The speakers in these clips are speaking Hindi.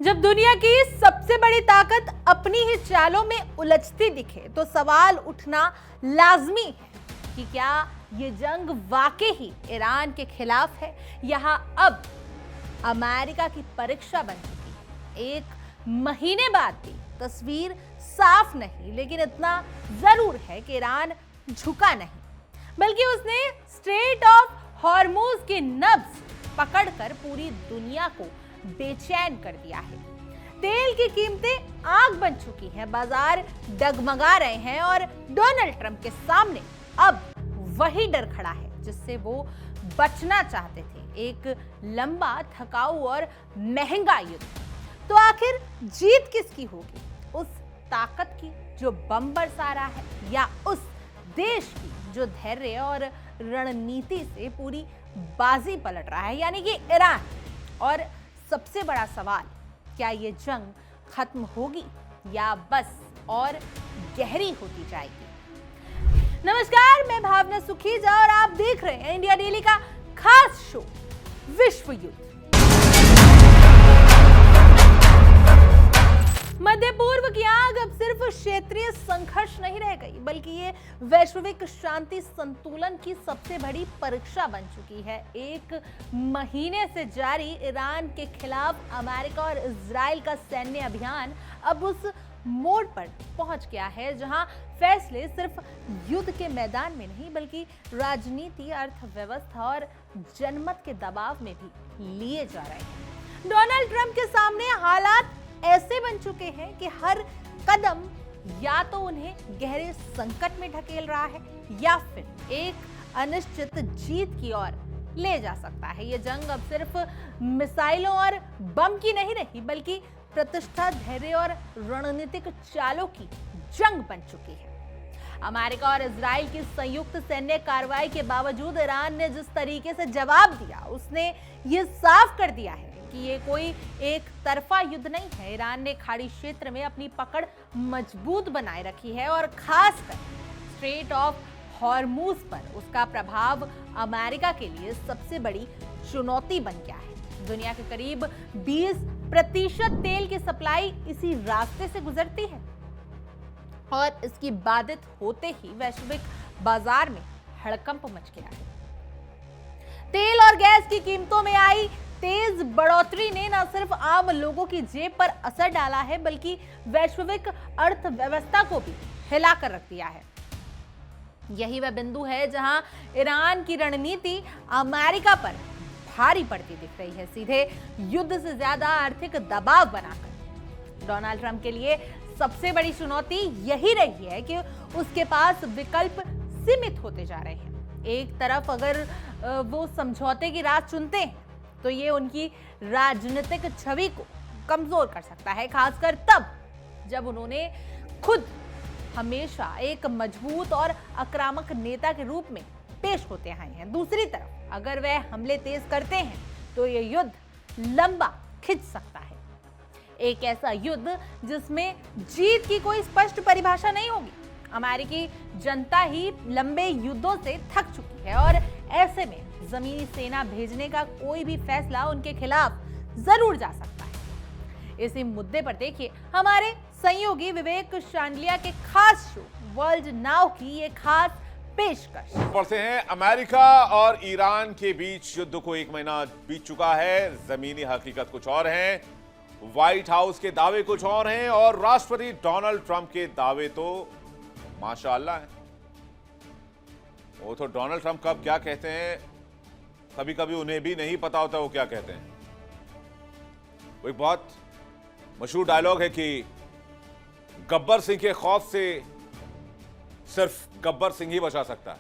जब दुनिया की सबसे बड़ी ताकत अपनी ही चालों में उलझती दिखे तो सवाल उठना लाजमी है कि क्या ये जंग वाकई ही ईरान के खिलाफ है। यहाँ अब अमेरिका की परीक्षा बन चुकी है। एक महीने बाद भी तस्वीर साफ नहीं, लेकिन इतना जरूर है कि ईरान झुका नहीं, बल्कि उसने स्ट्रेट ऑफ हॉर्मुज की नब्ज पकड़कर पूरी दुनिया को बेचैन कर दिया है। तेल की कीमतें आग बन चुकी हैं, बाजार डगमगा रहे हैं और डोनाल्ड ट्रंप के सामने अब वही डर खड़ा है जिससे वो बचना चाहते थे, एक लंबा, थकाऊ और महंगा युद्ध। तो आखिर जीत किसकी होगी? उस ताकत की जो बम बरसा रहा है, या उस देश की जो धैर्य और रणनीति से पूरी बाजी पलट रहा है, यानी कि ईरान? और सबसे बड़ा सवाल, क्या ये जंग खत्म होगी या बस और गहरी होती जाएगी? नमस्कार, मैं भावना सुखीजा और आप देख रहे हैं इंडिया डेली का खास शो विश्व युद्ध। मध्य पूर्व की आग अब सिर्फ क्षेत्रीय संघर्ष नहीं रह गई, बल्कि ये वैश्विक शांति संतुलन की सबसे बड़ी परीक्षा बन चुकी है। एक महीने से जारी ईरान के खिलाफ अमेरिका और इजराइल का सैन्य अभियान अब उस मोड़ पर पहुंच गया है जहां फैसले सिर्फ युद्ध के मैदान में नहीं, बल्कि राजनीति, अर्थव्यवस्था और जनमत के दबाव में भी लिए जा रहे हैं। डोनाल्ड ट्रंप के सामने हालात ऐसे बन चुके हैं कि हर कदम या तो उन्हें गहरे संकट में ढकेल रहा है या फिर एक अनिश्चित जीत की ओर ले जा सकता है। यह जंग अब सिर्फ मिसाइलों और बम की नहीं रही, बल्कि प्रतिष्ठा, धैर्य और रणनीतिक चालों की जंग बन चुकी है। अमेरिका और इजराइल की संयुक्त सैन्य कार्रवाई के बावजूद ईरान ने जिस तरीके से जवाब दिया, उसने ये साफ कर दिया है कि ये कोई एक तरफा युद्ध नहीं है। ईरान ने खाड़ी क्षेत्र में अपनी पकड़ मजबूत बनाए रखी है और खासकर स्ट्रेट ऑफ हॉर्मुज पर उसका प्रभाव अमेरिका के लिए सबसे बड़ी चुनौती बन गया है। दुनिया के करीब 20% तेल की सप्लाई इसी रास्ते से गुजरती है और इसकी बाधित होते ही वैश्विक बाजार में हड़कंप मच गया है। तेल और गैस की कीमतों में आई तेज बढ़ोतरी ने न सिर्फ आम लोगों की जेब पर असर डाला है, बल्कि वैश्विक अर्थव्यवस्था को भी हिलाकर रख दिया है। यही वह बिंदु है जहां ईरान की रणनीति अमेरिका पर भारी पड़ती दिख रही है, सीधे युद्ध से ज्यादा आर्थिक दबाव बनाकर। डोनाल्ड ट्रंप के लिए सबसे बड़ी चुनौती यही रही है कि उसके पास विकल्प सीमित होते जा रहे हैं। एक तरफ अगर वो समझौते की राह चुनते हैं तो ये उनकी राजनीतिक छवि को कमजोर कर सकता है, खासकर तब जब उन्होंने खुद हमेशा एक मजबूत और आक्रामक नेता के रूप में पेश होते आए हैं। दूसरी तरफ अगर वह हमले तेज करते हैं तो ये युद्ध लंबा खिंच सकता है, एक ऐसा युद्ध जिसमें जीत की कोई स्पष्ट परिभाषा नहीं होगी। अमेरिकी जनता ही लंबे युद्धों से थक चुकी है और ऐसे में जमीनी सेना भेजने का कोई भी फैसला उनके खिलाफ जरूर जा सकता है। इसी मुद्दे पर देखिए हमारे सहयोगी विवेक शांडिलिया के खास शो वर्ल्ड नाउ की ये खास पेशकश। पढ़ते हैं, अमेरिका और ईरान के बीच युद्ध को 1 महीना बीत चुका है। जमीनी हकीकत कुछ और है, व्हाइट हाउस के दावे कुछ और हैं और राष्ट्रपति डोनाल्ड ट्रंप के दावे तो माशाअल्लाह है। वो तो डोनाल्ड ट्रंप कब क्या कहते हैं, कभी कभी उन्हें भी नहीं पता होता वो क्या कहते हैं। वो एक बहुत मशहूर डायलॉग है कि गब्बर सिंह के खौफ से सिर्फ गब्बर सिंह ही बचा सकता है।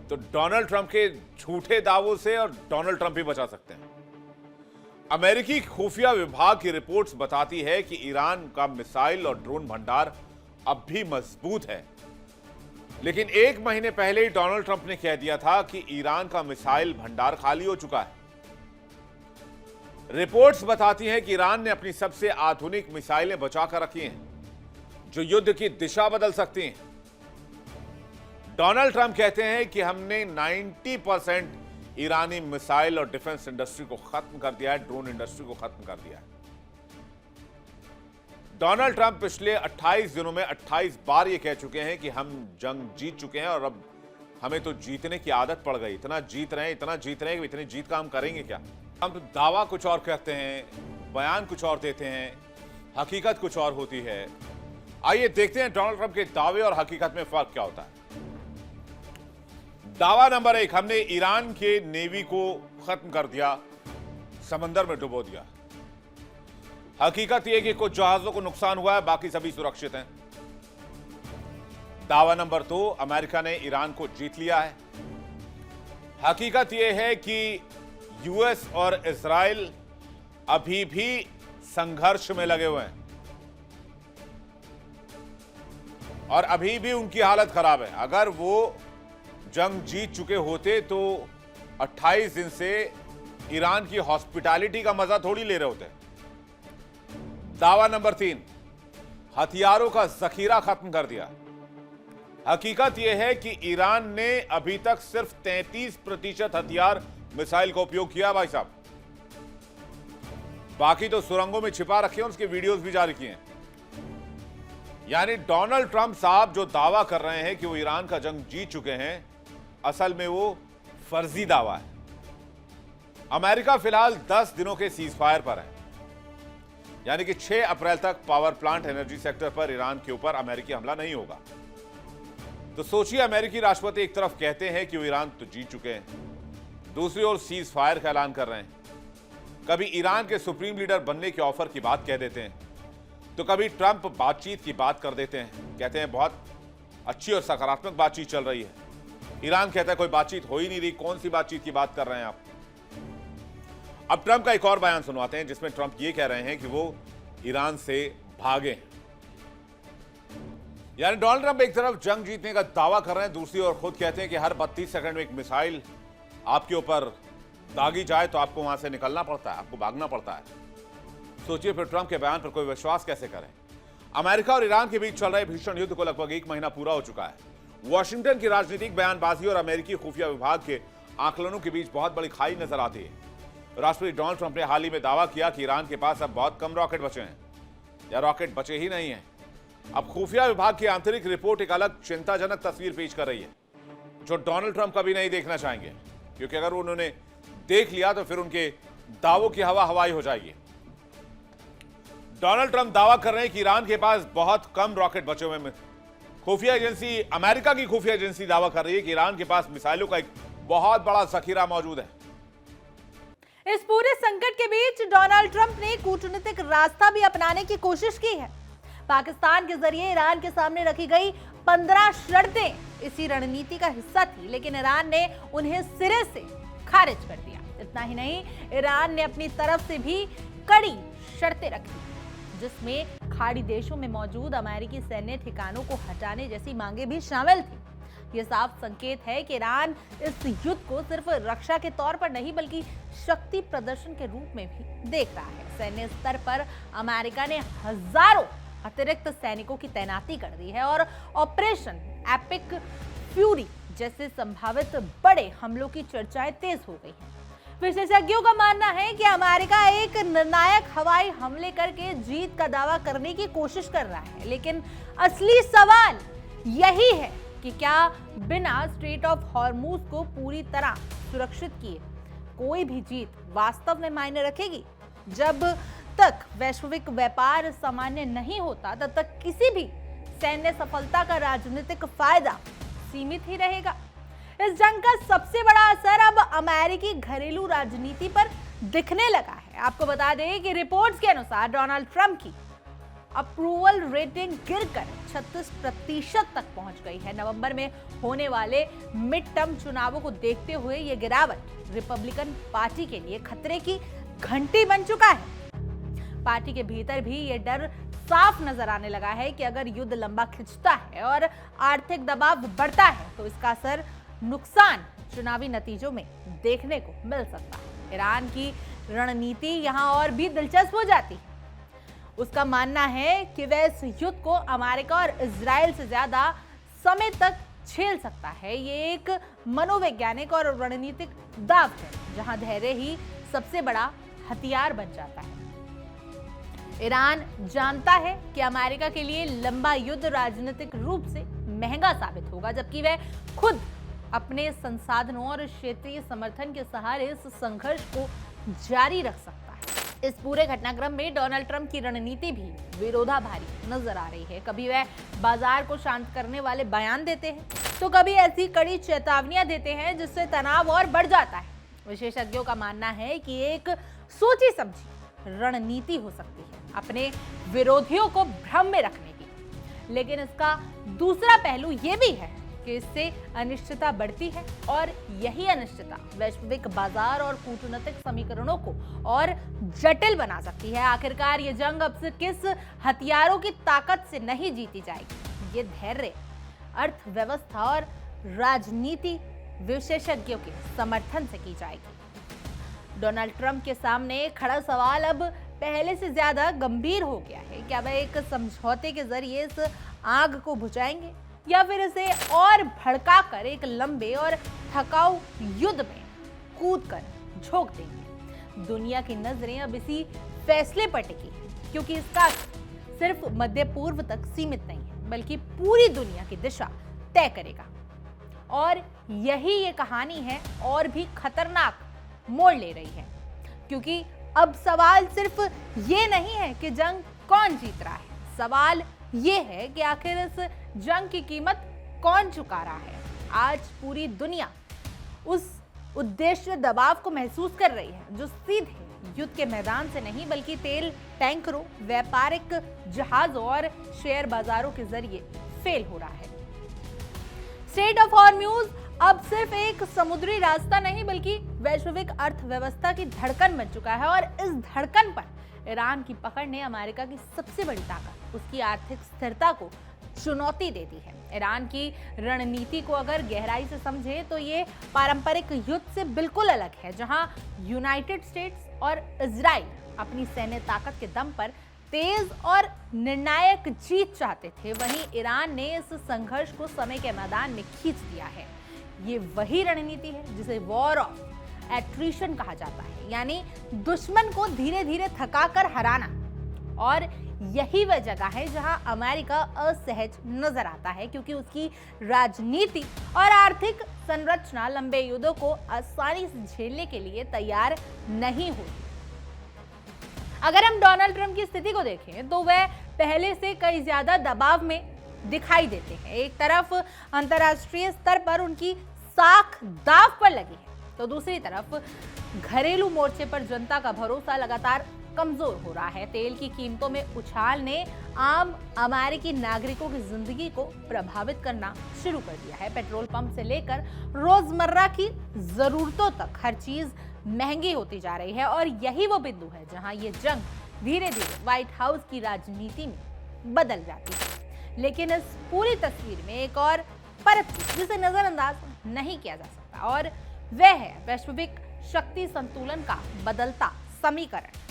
तो डोनाल्ड ट्रंप के झूठे दावों से और डोनाल्ड ट्रंप ही बचा सकते हैं। अमेरिकी खुफिया विभाग की रिपोर्ट्स बताती है कि ईरान का मिसाइल और ड्रोन भंडार अब भी मजबूत है, लेकिन 1 महीने पहले ही डोनाल्ड ट्रंप ने कह दिया था कि ईरान का मिसाइल भंडार खाली हो चुका है। रिपोर्ट्स बताती हैं कि ईरान ने अपनी सबसे आधुनिक मिसाइलें बचाकर रखी हैं, जो युद्ध की दिशा बदल सकती हैं। डोनाल्ड ट्रंप कहते हैं कि हमने 90% ईरानी मिसाइल और डिफेंस इंडस्ट्री को खत्म कर दिया है, ड्रोन इंडस्ट्री को खत्म कर दिया है। डोनाल्ड ट्रंप पिछले 28 दिनों में 28 बार ये कह चुके हैं कि हम जंग जीत चुके हैं और अब हमें तो जीतने की आदत पड़ गई। इतना जीत रहे हैं कि इतनी जीत का हम करेंगे क्या। हम दावा कुछ और कहते हैं, बयान कुछ और देते हैं, हकीकत कुछ और होती है। आइए देखते हैं डोनाल्ड ट्रंप के दावे और हकीकत में फर्क क्या होता है। दावा नंबर 1, हमने ईरान के नेवी को खत्म कर दिया, समंदर में डुबो दिया। हकीकत यह कि कुछ जहाजों को नुकसान हुआ है, बाकी सभी सुरक्षित हैं। दावा नंबर 2, अमेरिका ने ईरान को जीत लिया है। हकीकत यह है कि यूएस और इजराइल अभी भी संघर्ष में लगे हुए हैं और अभी भी उनकी हालत खराब है। अगर वो जंग जीत चुके होते तो 28 दिन से ईरान की हॉस्पिटैलिटी का मजा थोड़ी ले रहे होते। दावा नंबर 3, हथियारों का जखीरा खत्म कर दिया। हकीकत यह है कि ईरान ने अभी तक सिर्फ 33% हथियार मिसाइल का उपयोग किया भाई साहब, बाकी तो सुरंगों में छिपा रखे हैं, उसके वीडियोस भी जारी किए हैं। यानी डोनाल्ड ट्रंप साहब जो दावा कर रहे हैं कि वो ईरान का जंग जीत चुके हैं, असल में वो फर्जी दावा है। अमेरिका फिलहाल 10 दिनों के सीजफायर पर है, यानी कि 6 अप्रैल तक पावर प्लांट एनर्जी सेक्टर पर ईरान के ऊपर अमेरिकी हमला नहीं होगा। तो सोचिए, अमेरिकी राष्ट्रपति एक तरफ कहते हैं कि वो ईरान तो जीत चुके हैं, दूसरी ओर सीज फायर का ऐलान कर रहे हैं। कभी ईरान के सुप्रीम लीडर बनने के ऑफर की बात कह देते हैं, तो कभी ट्रंप बातचीत की बात कर देते हैं, कहते हैं बहुत अच्छी और सकारात्मक बातचीत चल रही है। ईरान कहता है कोई बातचीत हो ही नहीं रही, कौन सी बातचीत की बात कर रहे हैं आप। अब ट्रंप का एक और बयान सुनवाते हैं जिसमें ट्रंप ये कह रहे हैं कि वो ईरान से भागे। यानी डोनाल्ड ट्रंप एक तरफ जंग जीतने का दावा कर रहे हैं, दूसरी ओर खुद कहते हैं कि हर 32 सेकंड में एक मिसाइल आपके ऊपर दागी जाए तो आपको वहां से निकलना पड़ता है, आपको भागना पड़ता है। सोचिए फिर ट्रंप के बयान पर कोई विश्वास कैसे करें। अमेरिका और ईरान के बीच चल रहे भीषण युद्ध को लगभग 1 महीना पूरा हो चुका है। वॉशिंगटन की राजनीतिक बयानबाजी और अमेरिकी खुफिया विभाग के आकलनों के बीच बहुत बड़ी खाई नजर आती है। राष्ट्रपति डोनाल्ड ट्रंप ने हाल ही में दावा किया कि ईरान के पास अब बहुत कम रॉकेट बचे हैं, या रॉकेट बचे ही नहीं हैं। अब खुफिया विभाग की आंतरिक रिपोर्ट एक अलग चिंताजनक तस्वीर पेश कर रही है, जो डोनाल्ड ट्रंप कभी नहीं देखना चाहेंगे, क्योंकि अगर उन्होंने देख लिया तो फिर उनके दावों की हवा हवाई हो जाएगी। डोनाल्ड ट्रंप दावा कर रहे हैं कि ईरान के पास बहुत कम रॉकेट बचे हुए हैं। खुफिया एजेंसी, अमेरिका की खुफिया एजेंसी दावा कर रही है कि ईरान के पास मिसाइलों का एक बहुत बड़ा जखीरा मौजूद है। इस पूरे संकट के बीच डोनाल्ड ट्रंप ने कूटनीतिक रास्ता भी अपनाने की कोशिश की है। पाकिस्तान के जरिए ईरान के सामने रखी गई 15 शर्तें इसी रणनीति का हिस्सा थी, लेकिन ईरान ने उन्हें सिरे से खारिज कर दिया। इतना ही नहीं, ईरान ने अपनी तरफ से भी कड़ी शर्तें रखी, जिसमें खाड़ी देशों में मौजूद अमेरिकी सैन्य ठिकानों को हटाने जैसी मांगे भी शामिल थी। यह साफ संकेत है कि ईरान इस युद्ध को सिर्फ रक्षा के तौर पर नहीं बल्कि शक्ति प्रदर्शन के रूप में भी देख रहा है। सैन्य स्तर पर अमेरिका ने हजारों अतिरिक्त सैनिकों की तैनाती कर दी है और ऑपरेशन एपिक फ्यूरी जैसे संभावित बड़े हमलों की चर्चाएं तेज हो गई हैं। विशेषज्ञों का मानना है कि अमेरिका एक निर्णायक हवाई हमले करके जीत का दावा करने की कोशिश कर रहा है, लेकिन असली सवाल यही है कि क्या बिना स्ट्रेट ऑफ हॉर्मूज को पूरी तरह सुरक्षित किए कोई भी जीत वास्तव में मायने रखेगी। जब तक वैश्विक व्यापार सामान्य नहीं होता, तब तक किसी भी सैन्य सफलता का राजनीतिक फायदा सीमित ही रहेगा। इस जंग का सबसे बड़ा असर अब अमेरिकी घरेलू राजनीति पर दिखने लगा है। आपको बता दें कि रिपोर्ट्स के अनुसार डोनाल्ड ट्रंप की अप्रूवल रेटिंग गिरकर 36% तक पहुंच गई है। नवंबर में होने वाले मिड टर्म चुनावों को देखते हुए यह गिरावट रिपब्लिकन पार्टी के लिए खतरे की घंटी बन चुका है। पार्टी के भीतर भी यह डर साफ नजर आने लगा है कि अगर युद्ध लंबा खिंचता है और आर्थिक दबाव बढ़ता है तो इसका असर नुकसान चुनावी नतीजों में देखने को मिल सकता है। ईरान की रणनीति यहां और भी दिलचस्प हो जाती है। उसका मानना है कि वह इस युद्ध को अमेरिका और इजराइल से ज्यादा समय तक झेल सकता है। ये एक मनोवैज्ञानिक और रणनीतिक दाव है, जहां धैर्य ही सबसे बड़ा हथियार बन जाता है। ईरान जानता है कि अमेरिका के लिए लंबा युद्ध राजनीतिक रूप से महंगा साबित होगा, जबकि वह खुद अपने संसाधनों और क्षेत्रीय समर्थन के सहारे इस संघर्ष को जारी रख सकता है। इस पूरे घटनाक्रम में डोनाल्ड ट्रंप की रणनीति भी विरोधाभासी नजर आ रही है। कभी वह बाजार को शांत करने वाले बयान देते हैं, तो कभी ऐसी कड़ी चेतावनियां देते हैं जिससे तनाव और बढ़ जाता है। विशेषज्ञों का मानना है कि एक सोची समझी रणनीति हो सकती है अपने विरोधियों को भ्रम में रखने की, लेकिन इसका दूसरा पहलू यह भी है कि इससे अनिश्चितता बढ़ती है और यही अनिश्चितता वैश्विक बाजार और कूटनीतिक समीकरणों को और जटिल बना सकती है। आखिरकार ये जंग अब से किस हथियारों की ताकत से नहीं जीती जाएगी, ये धैर्य, अर्थव्यवस्था और राजनीति विशेषज्ञों के समर्थन से की जाएगी। डोनाल्ड ट्रंप के सामने खड़ा सवाल अब पहले से ज्यादा गंभीर हो गया है। क्या वह एक समझौते के जरिए इस आग को बुझाएंगे या फिर इसे और भड़काकर एक लंबे और थकाऊ युद्ध में कूदकर झोंक देंगे? दुनिया की नजरें अब इसी फैसले पर टिकी है, क्योंकि इसका सिर्फ मध्य पूर्व तक सीमित नहीं है, बल्कि पूरी दुनिया की दिशा तय करेगा। और यही ये कहानी है और भी खतरनाक मोड़ ले रही है, क्योंकि अब सवाल सिर्फ ये नहीं है कि जंग कौन जीत रहा है, सवाल ये है कि आखिर इस जंग की कीमत कौन चुका रहा है। आज पूरी दुनिया उस उद्देश्य दबाव को महसूस कर रही है जो सीधे युद्ध के मैदान से नहीं, बल्कि तेल टैंकरों, व्यापारिक जहाजों और शेयर बाजारों के जरिए फेल हो रहा है। स्ट्रेट ऑफ हॉर्म्यूज अब सिर्फ एक समुद्री रास्ता नहीं, बल्कि वैश्विक अर्थव्यवस्था की धड़कन बन चुका है, और इस धड़कन पर ईरान की पकड़ ने अमेरिका की सबसे बड़ी ताकत, उसकी आर्थिक स्थिरता को चुनौती देती है। ईरान की रणनीति को अगर गहराई से समझे तो ये पारंपरिक युद्ध से बिल्कुल अलग है, जहां यूनाइटेड स्टेट्स और इजराइल अपनी सैन्य ताकत के दम पर तेज और निर्णायक जीत चाहते थे, वहीं ईरान ने इस संघर्ष को समय के मैदान में खींच दिया है। ये वही रणनीति है जिसे वॉर ऑफ एट्रिशन कहा जाता है, यानी दुश्मन को धीरे धीरे थकाकर हराना। और यही वह जगह है जहां अमेरिका असहज नजर आता है, क्योंकि उसकी राजनीति और आर्थिक संरचना लंबे युद्धों को आसानी से झेलने के लिए तैयार नहीं होती। अगर हम डोनाल्ड ट्रंप की स्थिति को देखें तो वह पहले से कई ज्यादा दबाव में दिखाई देते हैं। एक तरफ अंतर्राष्ट्रीय स्तर पर उनकी साख दांव पर लगी है, तो दूसरी तरफ घरेलू मोर्चे पर जनता का भरोसा लगातार कमजोर हो रहा है। तेल की कीमतों में उछाल ने आम अमेरिकी नागरिकों की जिंदगी को प्रभावित करना शुरू कर दिया है। पेट्रोल पंप से लेकर रोजमर्रा की जरूरतों तक हर चीज महंगी होती जा रही है, और यही वो बिंदु है जहां ये जंग धीरे धीरे व्हाइट हाउस की राजनीति में बदल जाती है। लेकिन इस पूरी तस्वीर में एक और परत जिसे नजरअंदाज नहीं किया जा सकता, और वह है वैश्विक शक्ति संतुलन का बदलता समीकरण।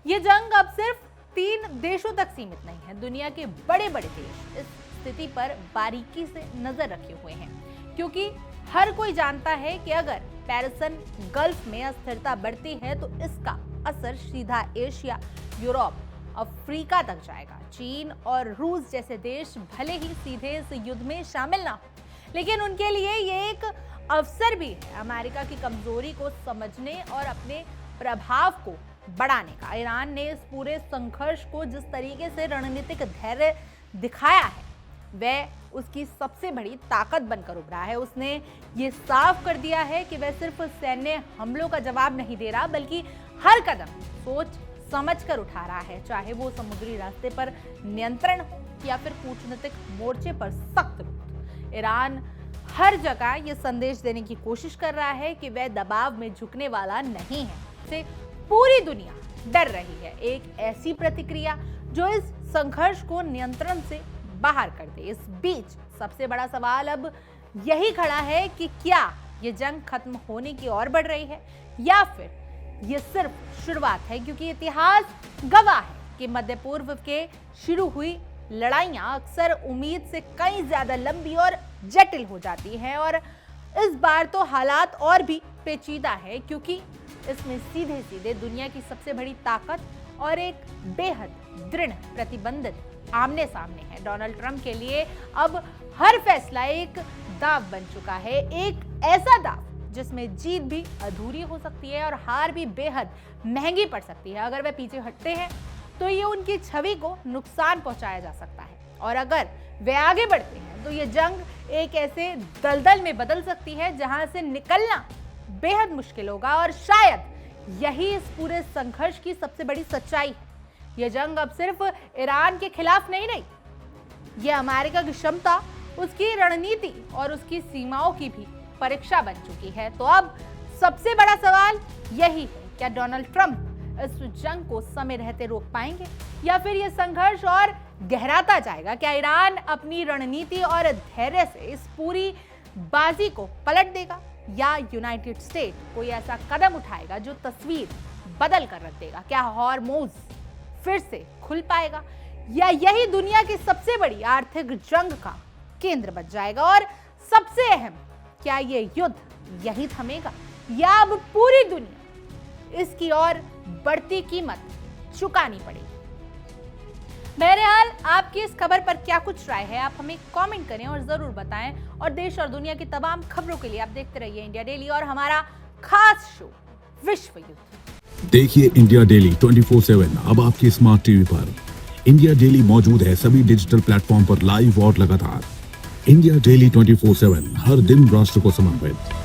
ये जंग अब सिर्फ 3 देशों तक सीमित नहीं है। दुनिया के बड़े बड़े देश इस स्थिति पर बारीकी से नजर रखे हुए हैं, क्योंकि हर कोई जानता है कि अगर पेरिसन गल्फ में अस्थिरता बढ़ती है तो इसका असर सीधा एशिया, यूरोप, अफ्रीका तक जाएगा। चीन और रूस जैसे देश भले ही सीधे इस युद्ध में शामिल ना हो, लेकिन उनके लिए ये एक अवसर भी है अमेरिका की कमजोरी को समझने और अपने प्रभाव को बढ़ाने का। ईरान ने इस पूरे संघर्ष को जिस तरीके से रणनीतिक धैर्य दिखाया है, वह उसकी सबसे बड़ी ताकत बनकर उभरा है। उसने ये साफ कर दिया है कि वह सिर्फ सैन्य हमलों का जवाब नहीं दे रहा, बल्कि हर कदम सोच समझकर उठा रहा है, चाहे वो समुद्री रास्ते पर नियंत्रण हो या फिर कूटनीतिक मोर्चे पर सख्त विरोध। ईरान हर जगह ये संदेश देने की कोशिश कर रहा है कि वह दबाव में झुकने वाला नहीं है। से पूरी दुनिया डर रही है, एक ऐसी प्रतिक्रिया जो इस संघर्ष को नियंत्रण से बाहर कर दे। इस बीच सबसे बड़ा सवाल अब यही खड़ा है कि क्या ये जंग खत्म होने की ओर बढ़ रही है या फिर ये सिर्फ शुरुआत है, क्योंकि इतिहास गवाह है कि मध्य पूर्व के शुरू हुई लड़ाइयां अक्सर उम्मीद से कई ज्यादा लंबी और जटिल हो जाती हैं। और इस बार तो हालात और भी पेचीदा है, क्योंकि इसमें सीधे सीधे दुनिया की सबसे बड़ी ताकत और एक बेहद दृढ़ प्रतिबंधित आमने सामने है। डोनाल्ड ट्रंप के लिए अब हर फैसला एक दाव बन चुका है, एक ऐसा दाव जिसमें जीत भी अधूरी हो सकती है और हार भी बेहद महंगी पड़ सकती है। अगर वे पीछे हटते हैं तो ये उनकी छवि को नुकसान पहुंचाया जा सकता है, और अगर वे आगे बढ़ते हैं तो ये जंग एक ऐसे दलदल में बदल सकती है जहां से निकलना बेहद मुश्किल होगा। और शायद यही इस पूरे संघर्ष की सबसे बड़ी सच्चाई है। यह जंग अब सिर्फ ईरान के खिलाफ नहीं रही, यह अमेरिका की क्षमता, उसकी रणनीति और उसकी सीमाओं की भी परीक्षा बन चुकी है। तो अब सबसे बड़ा सवाल यही है, क्या डोनाल्ड ट्रंप इस जंग को समय रहते रोक पाएंगे या फिर यह संघर्ष और गहराता जाएगा? क्या ईरान अपनी रणनीति और धैर्य से इस पूरी बाजी को पलट देगा, या यूनाइटेड स्टेट कोई ऐसा कदम उठाएगा जो तस्वीर बदल कर रख देगा? क्या हॉर्मोज फिर से खुल पाएगा, या यही दुनिया की सबसे बड़ी आर्थिक जंग का केंद्र बन जाएगा? और सबसे अहम, क्या ये युद्ध यही थमेगा, या अब पूरी दुनिया इसकी और बढ़ती कीमत चुकानी पड़ेगी? बहरहाल आपकी इस खबर पर क्या कुछ राय है, आप हमें कमेंट करें और जरूर बताएं। और देश और दुनिया की तमाम खबरों के लिए आप देखते रहिए इंडिया डेली और हमारा खास शो विश्व युद्ध। देखिए इंडिया डेली 24/7 अब आपके स्मार्ट टीवी पर। इंडिया डेली मौजूद है सभी डिजिटल प्लेटफॉर्म पर लाइव और लगातार। इंडिया डेली 24/7 हर दिन राष्ट्र को समर्पित।